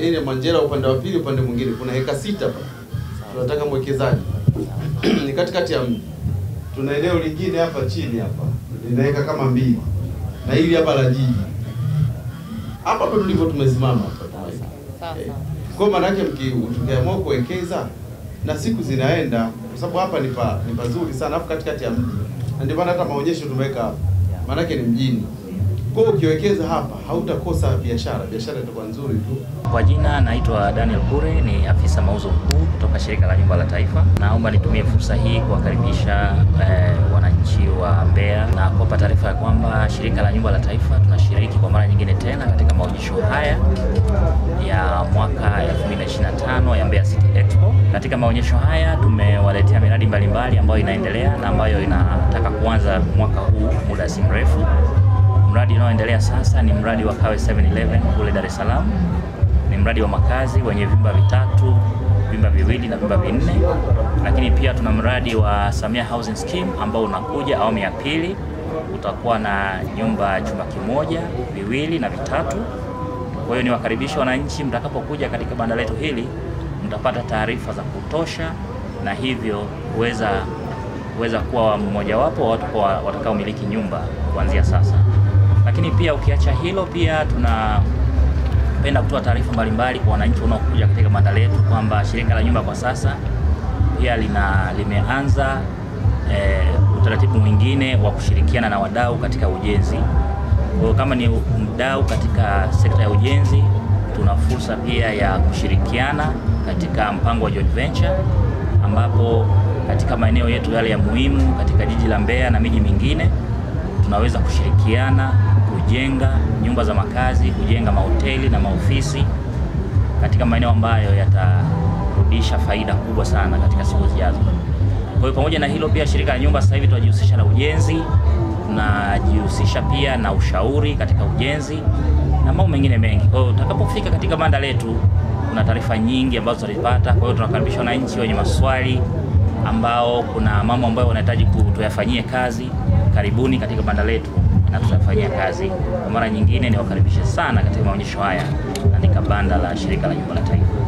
Ile Manjera upande wa pili, upande mwingine kuna heka 6 hapa. Tunataka mwekezaji. Ni katikati ya mji. Tuna eneo lingine hapa chini hapa. Linaweka kama 2. Na hili hapa la jiji. Hapa ndo tulivyo tumesimama hapa. Kwa maana yake mkiamua kuwekeza na siku zinaenda, kwa sababu hapa ni pazuri sana hapo katikati ya mji. Na ndio maana hata maonyesho tumeweka hapa. Maana yake ni mjini. Kwa hiyo ukiwekeza hapa hautakosa biashara itakuwa nzuri tu. Kwa jina naitwa Daniel Kure, ni afisa mauzo mkuu kutoka Shirika la Nyumba la Taifa. Naomba nitumie fursa hii kuwakaribisha wananchi wa Mbeya na kuwapa taarifa ya kwamba Shirika la Nyumba la Taifa tunashiriki kwa mara nyingine tena katika maonyesho haya ya mwaka 2025 ya Mbeya City Expo. Katika maonyesho haya tumewaletea miradi mbalimbali ambayo inaendelea na ambayo inataka kuanza mwaka huu muda si mrefu. Mradi unaoendelea sasa ni mradi wa Kawe 711 kule Dar es Salaam. Ni mradi wa makazi wenye vyumba 3, vyumba 2 na vyumba 4. Lakini pia tuna mradi wa Samia Housing Scheme ambao unakuja awamu ya pili. Utakuwa na nyumba chumba 1, 2 na 3. Kwa hiyo niwakaribisha wananchi, mtakapokuja katika banda letu hili mtapata taarifa za kutosha na hivyo kuweza kuwa mmoja wapo wa watu watakaomiliki nyumba kuanzia sasa. Lakini pia ukiacha hilo, pia tunapenda kutoa taarifa mbalimbali kwa wananchi wanaokuja katika banda letu kwamba Shirika la Nyumba kwa sasa pia limeanza utaratibu mwingine wa kushirikiana na wadau katika ujenzi. Kwa kama ni mdau katika sekta ya ujenzi, tuna fursa pia ya kushirikiana katika mpango wa joint venture, ambapo katika maeneo yetu yale ya muhimu katika jiji la Mbeya na miji mingine tunaweza kushirikiana kujenga nyumba za makazi, kujenga mahoteli na maofisi katika maeneo ambayo yatarudisha faida kubwa sana katika siku zijazo. Kwa hiyo pamoja na hilo, pia Shirika la Nyumba sasa hivi tunajihusisha na ujenzi, tunajihusisha pia na ushauri katika ujenzi na mambo mengine mengi. Kwa hiyo utakapofika katika banda letu kuna taarifa nyingi ambazo tutazipata. Kwa hiyo tunakaribisha wananchi wenye maswali ambao kuna mambo ambayo wanahitaji kutuyafanyie kazi. Karibuni katika banda letu na tutafanyia kazi. Kwa mara nyingine niwakaribishe sana katika maonyesho haya katika banda la Shirika la Nyumba la Taifa.